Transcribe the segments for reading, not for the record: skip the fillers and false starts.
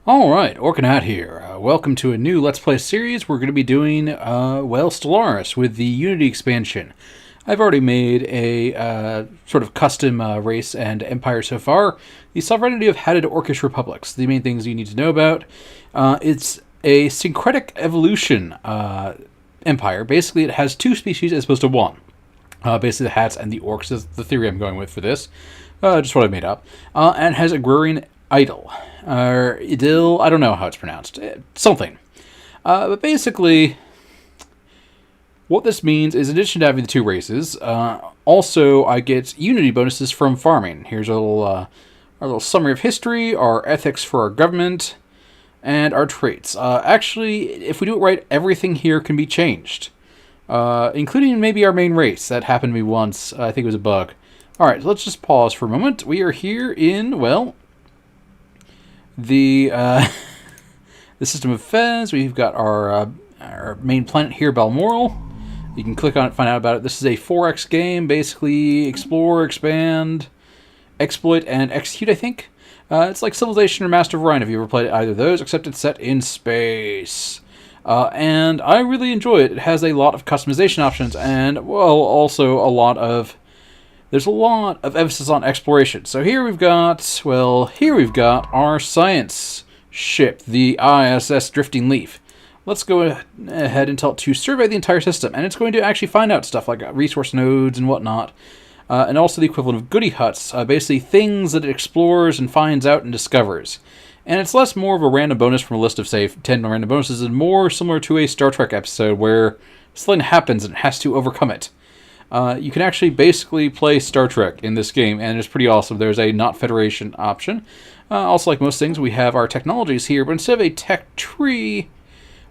Alright, Orcanat here. Welcome to a new Let's Play series. We're going to be doing, Stellaris with the Unity expansion. I've already made a sort of custom race and empire so far. The sovereignty of hatted Orcish republics. The main things you need to know about. It's a Syncretic Evolution empire. Basically, it has two species as opposed to one. Basically, the hats and the orcs is the theory I'm going with for this. Just what I made up. And it has Agrarian Idyll. Or Idyll, I don't know how it's pronounced. Something. But basically, what this means is in addition to having the two races, also I get Unity bonuses from farming. Here's our little summary of history, our ethics for our government, and our traits. Actually, if we do it right, everything here can be changed. Including maybe our main race. That happened to me once. I think it was a bug. Alright, let's just pause for a moment. We are here in, well, the system of Fez. We've got our main planet here, Balmoral. You can click on it, find out about it. This is a 4X game, basically explore, expand, exploit, and execute, I think. It's like Civilization or Master of Orion, if you ever played either of those, except it's set in space. And I really enjoy it. It has a lot of customization options, and, well, also there's a lot of emphasis on exploration. So here we've got, our science ship, the ISS Drifting Leaf. Let's go ahead and tell it to survey the entire system, and it's going to actually find out stuff like resource nodes and whatnot, and also the equivalent of goodie huts, basically things that it explores and finds out and discovers. And it's less more of a random bonus from a list of, say, 10 random bonuses, and more similar to a Star Trek episode where something happens and it has to overcome it. You can actually basically play Star Trek in this game, and it's pretty awesome. There's a not Federation option. Also, like most things, we have our technologies here, but instead of a tech tree,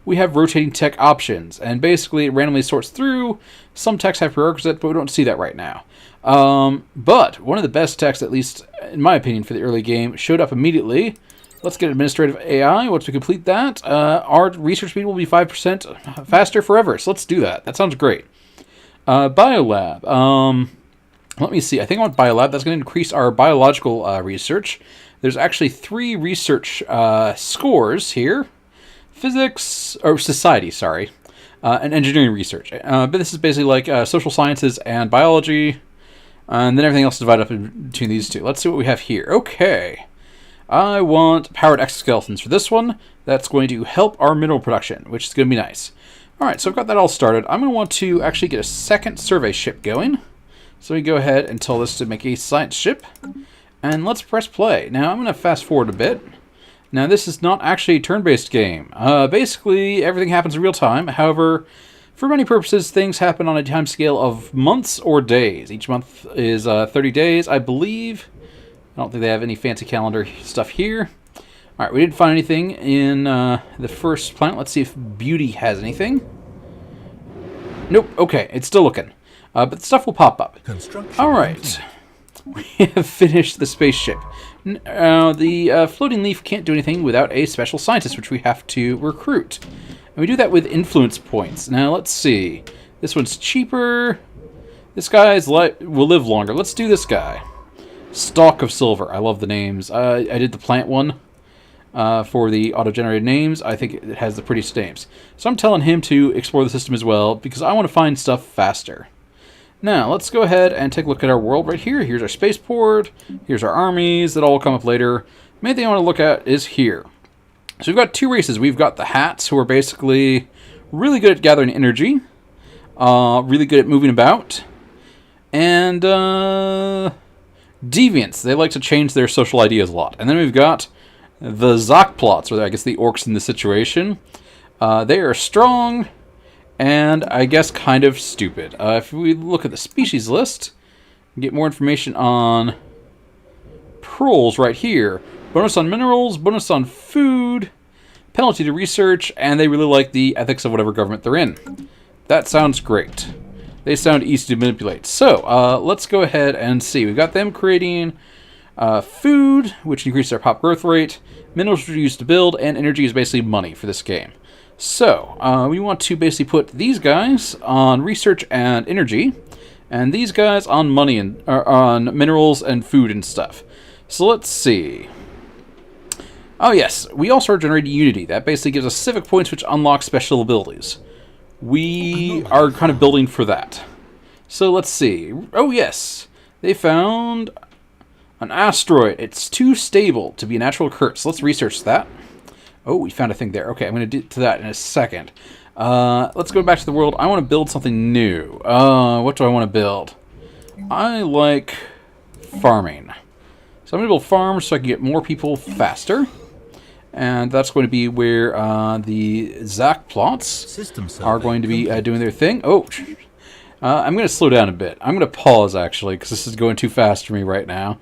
we have rotating tech options. And basically, it randomly sorts through. Some techs have prerequisites, but we don't see that right now. But one of the best techs, at least in my opinion, for the early game, showed up immediately. Let's get administrative AI. Once we complete that, our research speed will be 5% faster forever. So let's do that. That sounds great. Biolab. Let me see. I think I want Biolab. That's going to increase our biological research. There's actually 3 research scores here. Physics, or society, sorry. And engineering research. But this is basically like social sciences and biology. And then everything else is divided up between these two. Let's see what we have here. Okay. I want powered exoskeletons for this one. That's going to help our mineral production, which is going to be nice. Alright, so I've got that all started. I'm going to want to actually get a second survey ship going. So we go ahead and tell this to make a science ship. And let's press play. Now, I'm going to fast forward a bit. Now, this is not actually a turn-based game. Basically, everything happens in real time. However, for many purposes, things happen on a time scale of months or days. Each month is 30 days, I believe. I don't think they have any fancy calendar stuff here. Alright, we didn't find anything in the first planet. Let's see if Beauty has anything. Nope, okay, it's still looking. But the stuff will pop up. Alright, we have finished the spaceship. The floating leaf can't do anything without a special scientist, which we have to recruit. And we do that with influence points. Now, let's see. This one's cheaper. This guy's will live longer. Let's do this guy. Stalk of Silver. I love the names. I did the plant one. For the auto-generated names, I think it has the prettiest names. So I'm telling him to explore the system as well, because I want to find stuff faster. Now, let's go ahead and take a look at our world right here. Here's our spaceport. Here's our armies. That all will come up later. Main thing I want to look at is here. So we've got 2 races. We've got the Hats, who are basically really good at gathering energy. Really good at moving about. And Deviants. They like to change their social ideas a lot. And then we've got the Zokplots, or I guess the Orcs in this situation. They are strong, and I guess kind of stupid. If we look at the species list, we get more information on proles right here. Bonus on minerals, bonus on food, penalty to research, and they really like the ethics of whatever government they're in. That sounds great. They sound easy to manipulate. So, let's go ahead and see. We've got them creating food, which increases our pop growth rate. Minerals are used to build, and energy is basically money for this game. So, we want to basically put these guys on research and energy, and these guys on money and on minerals and food and stuff. So let's see. Oh yes, we also are generating Unity. That basically gives us civic points which unlock special abilities. We are kind of building for that. So let's see. Oh yes, they found an asteroid. It's too stable to be a natural occurrence. Let's research that. Oh, we found a thing there. Okay, I'm going to get to that in a second. Let's go back to the world. I want to build something new. What do I want to build? I like farming. So I'm going to build farms so I can get more people faster. And that's going to be where the Zach plots are going to be doing their thing. Oh, I'm going to slow down a bit. I'm going to pause, actually, because this is going too fast for me right now.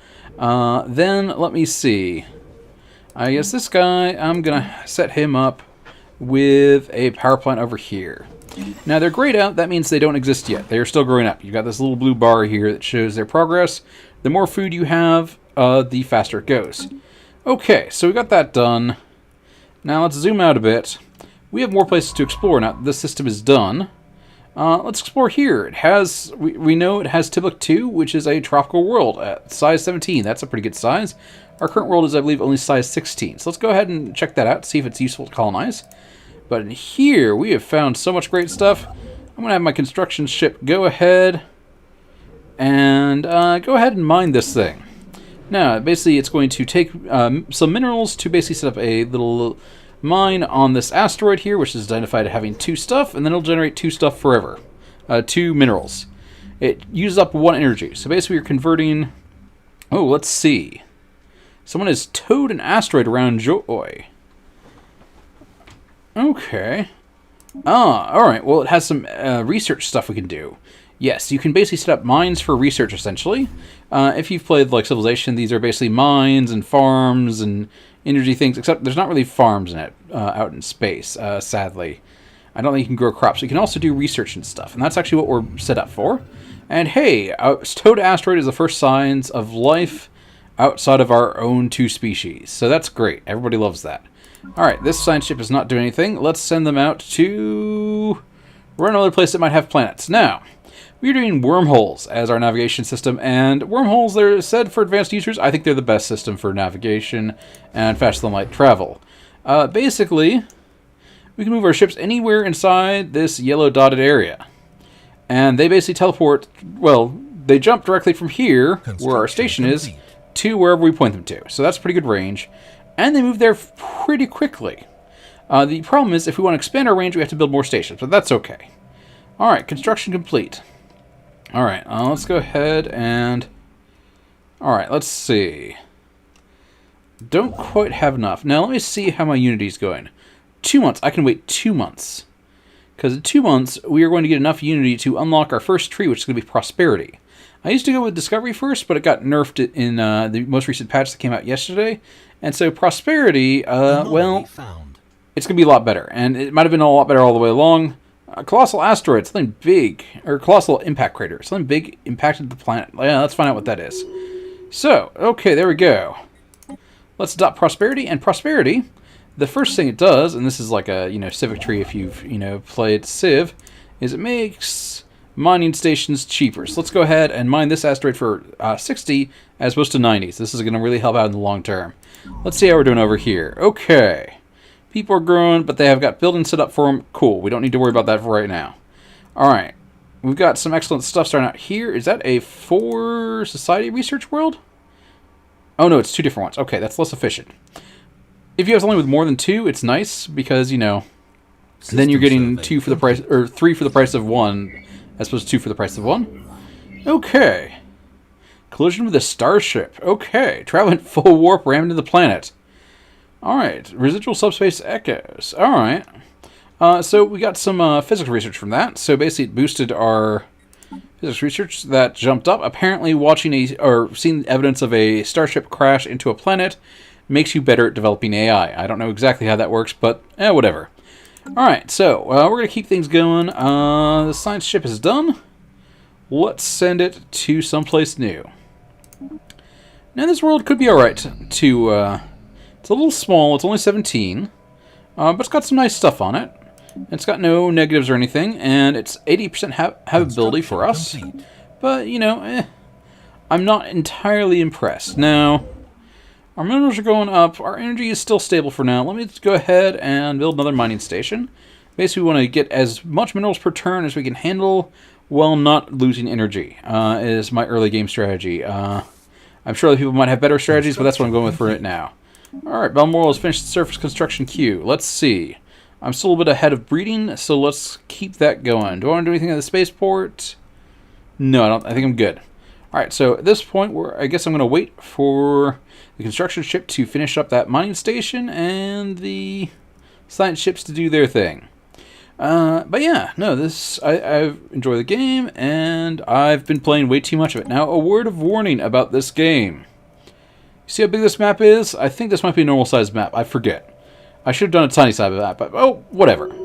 Then, let me see. I guess this guy, I'm going to set him up with a power plant over here. Now, they're grayed out. That means they don't exist yet. They are still growing up. You've got this little blue bar here that shows their progress. The more food you have, the faster it goes. Okay, so we got that done. Now, let's zoom out a bit. We have more places to explore now that this system is done. Let's explore here. It has, we know it has Tiblik 2, which is a tropical world at size 17. That's a pretty good size. Our current world is, I believe, only size 16. So let's go ahead and check that out, see if it's useful to colonize. But in here, we have found so much great stuff. I'm going to have my construction ship go ahead and mine this thing. Now, basically, it's going to take some minerals to basically set up a little mine on this asteroid here, which is identified as having 2 stuff, and then it'll generate 2 stuff forever. 2 minerals. It uses up 1 energy. So basically, you're converting... Oh, let's see. Someone has towed an asteroid around Joy. Okay. Alright. Well, it has some research stuff we can do. Yes, you can basically set up mines for research, essentially. If you've played, like, Civilization, these are basically mines and farms and energy things, except there's not really farms in it out in space, sadly. I don't think you can grow crops. You can also do research and stuff, and that's actually what we're set up for. And hey, towed asteroid is the first signs of life outside of our own 2 species. So that's great. Everybody loves that. Alright, this science ship is not doing anything. Let's send them out to run another place that might have planets. Now, we're doing wormholes as our navigation system, and wormholes, they're said for advanced users. I think they're the best system for navigation and faster than light travel. Basically, we can move our ships anywhere inside this yellow dotted area. And they basically teleport, well, they jump directly from here, where our station is, to wherever we point them to. So that's pretty good range. And they move there pretty quickly. The problem is, if we want to expand our range, we have to build more stations, but that's okay. Alright, construction complete. Alright, let's go ahead and... Alright, let's see. Don't quite have enough. Now, let me see how my Unity's going. 2 months. I can wait 2 months. Because in 2 months, we are going to get enough Unity to unlock our first tree, which is going to be Prosperity. I used to go with Discovery first, but it got nerfed in the most recent patch that came out yesterday. And so Prosperity, well, it's going to be a lot better. And it might have been a lot better all the way along. A colossal asteroid, something big, or colossal impact crater, something big impacted the planet. Yeah, let's find out what that is. So, okay, there we go. Let's adopt Prosperity, and Prosperity, the first thing it does, and this is like a, civic tree if you've, played Civ, is it makes mining stations cheaper. So let's go ahead and mine this asteroid for 60 as opposed to 90. So this is going to really help out in the long term. Let's see how we're doing over here. Okay. People are growing, but they have got buildings set up for them. Cool. We don't need to worry about that for right now. Alright. We've got some excellent stuff starting out here. Is that a 4 society research world? Oh no, it's 2 different ones. Okay, that's less efficient. If you have something with more than 2, it's nice because, then you're getting 2 for the price, or 3 for the price of 1, as opposed to 2 for the price of 1. Okay. Collision with a starship. Okay. Traveling full warp, ram into the planet. Alright. Residual subspace echoes. Alright. So we got some physics research from that. So basically it boosted our physics research that jumped up. Apparently seeing evidence of a starship crash into a planet makes you better at developing AI. I don't know exactly how that works, but whatever. Alright, so we're going to keep things going. The science ship is done. Let's send it to someplace new. Now this world could be alright to... it's a little small, it's only 17. But it's got some nice stuff on it. It's got no negatives or anything, and it's 80% habitability for us. But, I'm not entirely impressed. Now, Our minerals are going up. Our energy is still stable for now. Let me go ahead and build another mining station. Basically, we want to get as much minerals per turn as we can handle while not losing energy, is my early game strategy. I'm sure other people might have better strategies, but that's what I'm going with for it now. Alright, Balmoral has finished the surface construction queue. Let's see. I'm still a little bit ahead of breeding, so let's keep that going. Do I want to do anything at the spaceport? No, I don't. I think I'm good. Alright, so at this point, I guess I'm going to wait for the construction ship to finish up that mining station and the science ships to do their thing. But yeah, no, I've enjoyed the game, and I've been playing way too much of it. Now, a word of warning about this game. You see how big this map is? I think this might be a normal-sized map. I forget. I should have done a tiny size of that, but oh, whatever.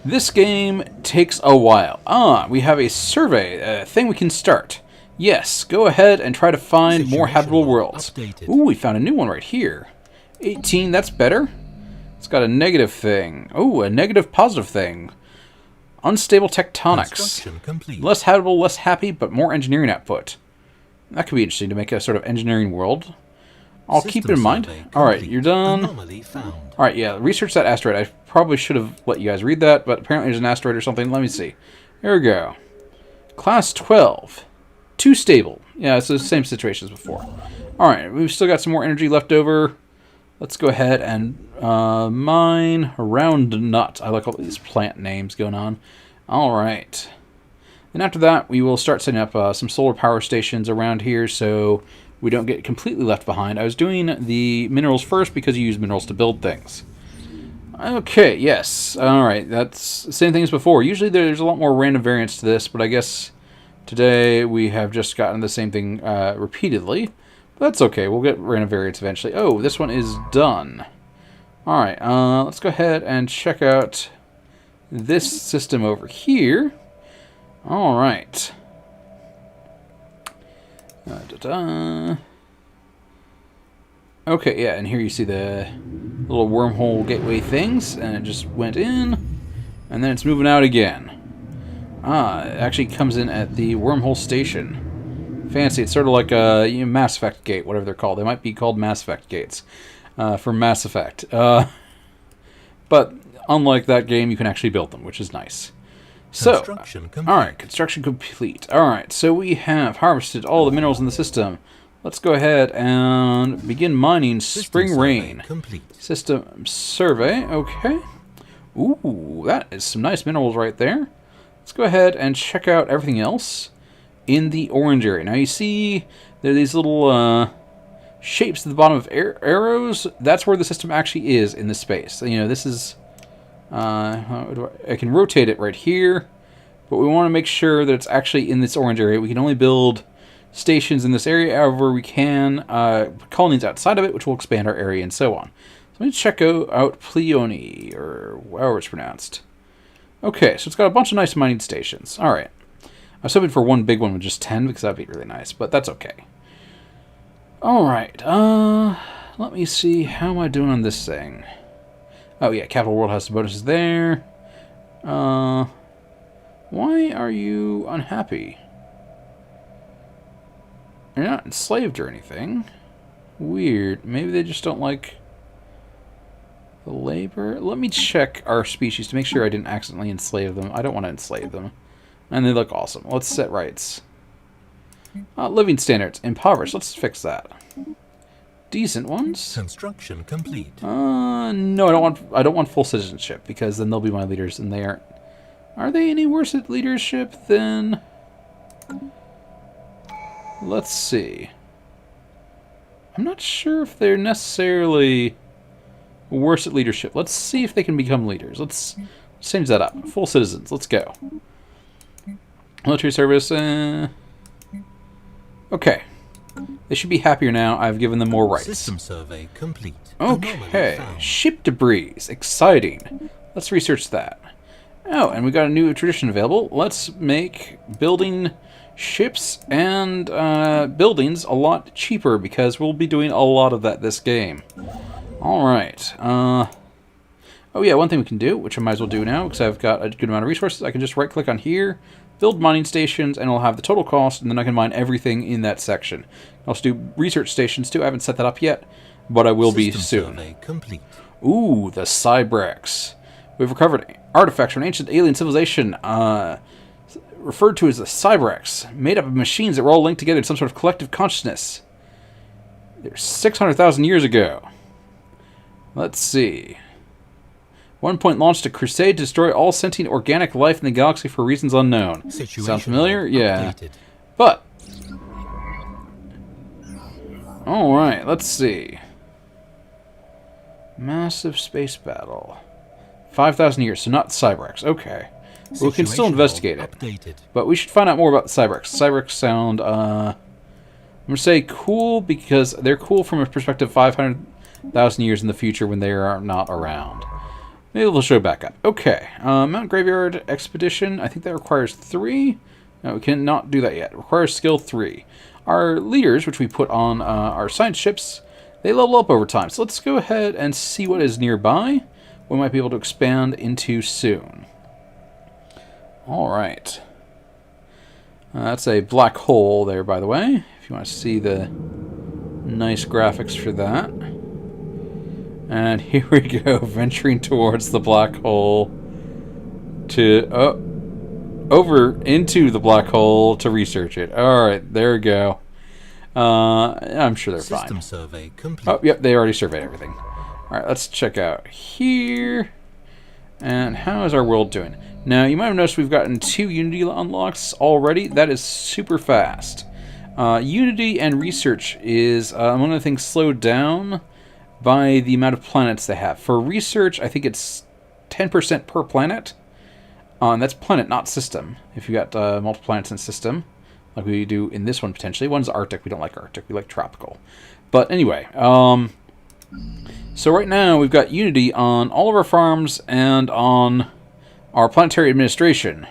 This game takes a while. We have a survey, a thing we can start. Yes, go ahead and try to find more habitable worlds. Ooh, we found a new one right here. 18, that's better. It's got a negative thing. Oh, a negative positive thing. Unstable tectonics. Less habitable, less happy, but more engineering output. That could be interesting to make a sort of engineering world. I'll keep it in mind. Alright, you're done. Alright, yeah, research that asteroid. I probably should have let you guys read that, but apparently there's an asteroid or something. Let me see. Here we go. Class 12. Too stable. Yeah, it's the same situation as before. Alright, we've still got some more energy left over. Let's go ahead and mine Round Nut. I like all these plant names going on. Alright. And after that, we will start setting up some solar power stations around here so we don't get completely left behind. I was doing the minerals first because you use minerals to build things. Okay, yes. Alright, that's the same thing as before. Usually there's a lot more random variants to this, but I guess today we have just gotten the same thing repeatedly. But that's okay, we'll get random variants eventually. Oh, this one is done. Alright, let's go ahead and check out this system over here. Alright. Okay, yeah, and here you see the little wormhole gateway things, and it just went in, and then it's moving out again. It actually comes in at the wormhole station. Fancy. It's sort of like a Mass Effect gate, whatever they're called. They might be called Mass Effect gates for Mass Effect. But unlike that game, you can actually build them, which is nice. So, alright, construction complete. Alright, so we have harvested all the minerals in the system. Let's go ahead and begin mining Spring Rain. System survey, okay. Ooh, that is some nice minerals right there. Let's go ahead and check out everything else in the orange area. Now you see there are these little shapes at the bottom of arrows. That's where the system actually is in the space. You know, this is... I can rotate it right here, but we want to make sure that it's actually in this orange area. We can only build stations in this area, however we can put colonies outside of it, which will expand our area and so on. So let me check out Pleione, or however it's pronounced. Okay, so it's got a bunch of nice mining stations. Alright. I was hoping for one big one with just 10, because that'd be really nice, but that's okay. Alright, let me see, how am I doing on this thing? Oh yeah, Capital World has the bonuses there. Why are you unhappy? You're not enslaved or anything. Weird. Maybe they just don't like the labor. Let me check our species to make sure I didn't accidentally enslave them. I don't want to enslave them. And they look awesome. Let's set rights. Living standards. Impoverished. Let's fix that. Decent ones. Construction complete. No, I don't want full citizenship, because then they'll be my leaders, and they aren't. Are they any worse at leadership than... Let's see. I'm not sure if they're necessarily worse at leadership. Let's see if they can become leaders. Let's change that up. Full citizens. Let's go. Military service. Okay. They should be happier now. I've given them more rights. System survey complete. Okay. Ship debris. Exciting. Let's research that. Oh, and we got a new tradition available. Let's make building ships and buildings a lot cheaper, because we'll be doing a lot of that this game. Alright. Oh Oh yeah, one thing we can do, which I might as well do now, because I've got a good amount of resources, I can just right-click on here, build mining stations, and it'll have the total cost, and then I can mine everything in that section. I'll also do research stations too. I haven't set that up yet, but I will be soon. Survey complete. Ooh, the Cybrex. We've recovered artifacts from an ancient alien civilization, referred to as the Cybrex, made up of machines that were all linked together in some sort of collective consciousness. They're 600,000 years ago. Let's see. One point launched a crusade to destroy all sentient organic life in the galaxy for reasons unknown. Sound familiar? Yeah. Updated. But alright, let's see. Massive space battle. 5,000 years, so not the Cybrex. Okay. We can still investigate it. Updated. But we should find out more about the Cybrex. Cybrex sound, I'm going to say cool because they're cool from a perspective of 500,000 years in the future when they are not around. Maybe they'll show back up. Okay. Mount Graveyard Expedition. I think that requires 3. No, we cannot do that yet. It requires skill 3. Our leaders, which we put on our science ships, they level up over time. So let's go ahead and see what is nearby. We might be able to expand into soon. Alright. That's a black hole there, by the way. If you want to see the nice graphics for that. And here we go, venturing towards the black hole to... over into the black hole to research it. Alright, there we go. I'm sure they're fine. System survey complete. Oh, yep, they already surveyed everything. Alright, let's check out here. And how is our world doing? Now, you might have noticed we've gotten 2 Unity unlocks already. That is super fast. Unity and Research is one of the things slowed down by the amount of planets they have. For Research, I think it's 10% per planet. And that's planet, not system. If you've got multiple planets in system, like we do in this one potentially. One's Arctic. We don't like Arctic. We like tropical. But anyway, so right now we've got Unity on all of our farms and on our planetary administration,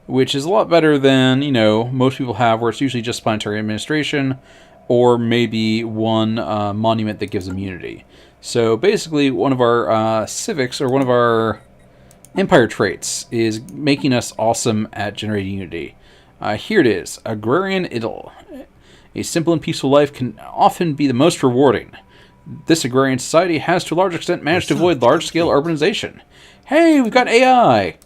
which is a lot better than, you know, most people have, where it's usually just planetary administration or maybe one monument that gives them Unity. So basically one of our civics, or one of our empire traits, is making us awesome at generating Unity. Here it is, Agrarian Idyll. A simple and peaceful life can often be the most rewarding. This agrarian society has to a large extent managed to avoid large-scale urbanization. Hey, we've got AI!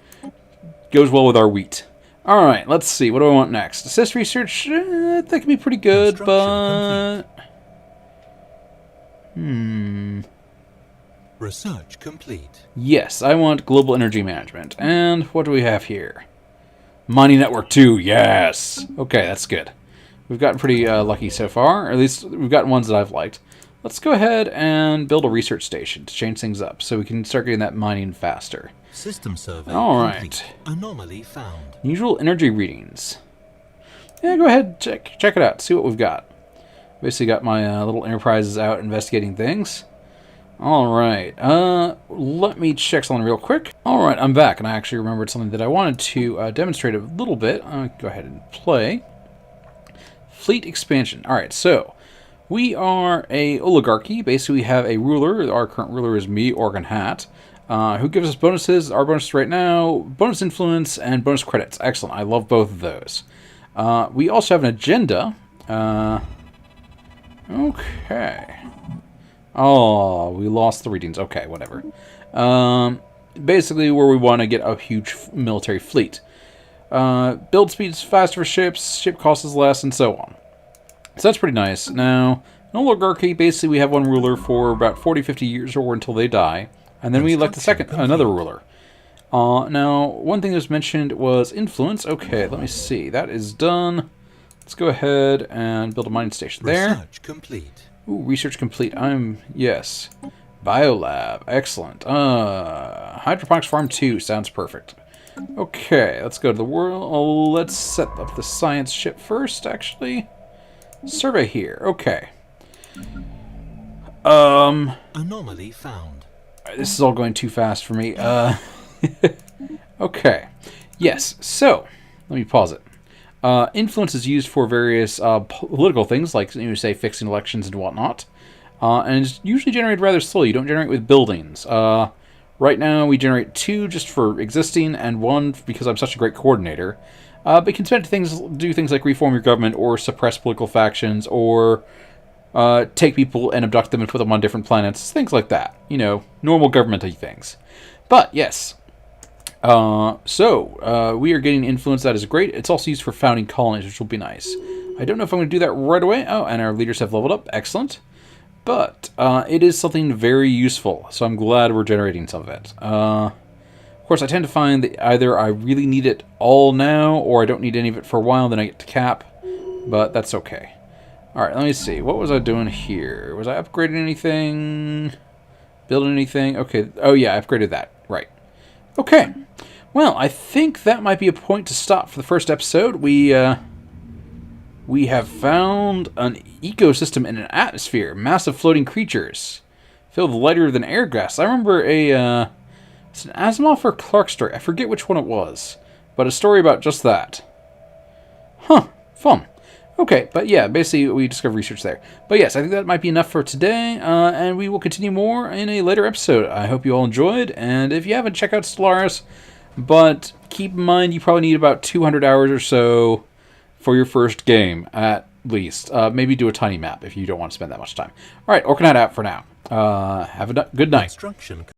Goes well with our wheat. Alright, let's see. What do I want next? Assist research? That can be pretty good, but... Research complete. Yes, I want global energy management. And what do we have here? Mining network 2, yes! Okay, that's good. We've gotten pretty lucky so far. Or at least we've gotten ones that I've liked. Let's go ahead and build a research station to change things up so we can start getting that mining faster. System survey Alright. complete. Anomaly found. Usual energy readings. Yeah, go ahead, check it out, see what we've got. Basically got my little enterprises out investigating things. Alright, let me check something real quick. Alright, I'm back, and I actually remembered something that I wanted to demonstrate a little bit. I'll go ahead and play. Fleet expansion. Alright, so we are a oligarchy. Basically, we have a ruler. Our current ruler is me, Organ Hat, who gives us bonuses. Our bonuses right now, bonus influence and bonus credits. Excellent. I love both of those. We also have an agenda. Okay. Oh, we lost the readings. Okay, whatever. Basically, where we want to get a huge military fleet. Build speed's faster for ships, ship cost is less, and so on. So that's pretty nice. Now, an oligarchy, basically we have one ruler for about 40-50 years or until they die, and then we elect another ruler. Now, one thing that was mentioned was influence. Okay, let me see. That is done. Let's go ahead and build a mining station there. Research complete. Ooh, research complete. Yes. Biolab. Excellent. Hydroponics Farm 2 sounds perfect. Okay, let's go to the world. Let's set up the science ship first, actually. Survey here. Okay. Anomaly found. This is all going too fast for me. Okay. Yes, so, let me pause it. Influence is used for various political things, like, say, fixing elections and whatnot. And it's usually generated rather slowly. You don't generate with buildings. Right now, we generate 2 just for existing, and 1 because I'm such a great coordinator. But you can spend do things like reform your government, or suppress political factions, or take people and abduct them and put them on different planets, things like that. You know, normal government-y things. But, yes. We are getting influence. That is great. It's also used for founding colonies, which will be nice. I don't know if I'm going to do that right away. Oh, and our leaders have leveled up. Excellent. But it is something very useful, so I'm glad we're generating some of it. Of course, I tend to find that either I really need it all now, or I don't need any of it for a while, then I get to cap. But that's okay. Alright, let me see. What was I doing here? Was I upgrading anything? Building anything? Okay. Oh, yeah, I upgraded that. Right. Okay. Well, I think that might be a point to stop for the first episode. We have found an ecosystem in an atmosphere. Massive floating creatures. Filled lighter than air gas. I remember it's an Asimov or Clark story. I forget which one it was. But a story about just that. Huh. Fun. Okay, but yeah, basically we discovered research there. But yes, I think that might be enough for today, and we will continue more in a later episode. I hope you all enjoyed, and if you haven't, check out Stellaris. But keep in mind, you probably need about 200 hours or so for your first game, at least. Maybe do a tiny map if you don't want to spend that much time. Alright, Orc Night out for now. Have a good night. Construction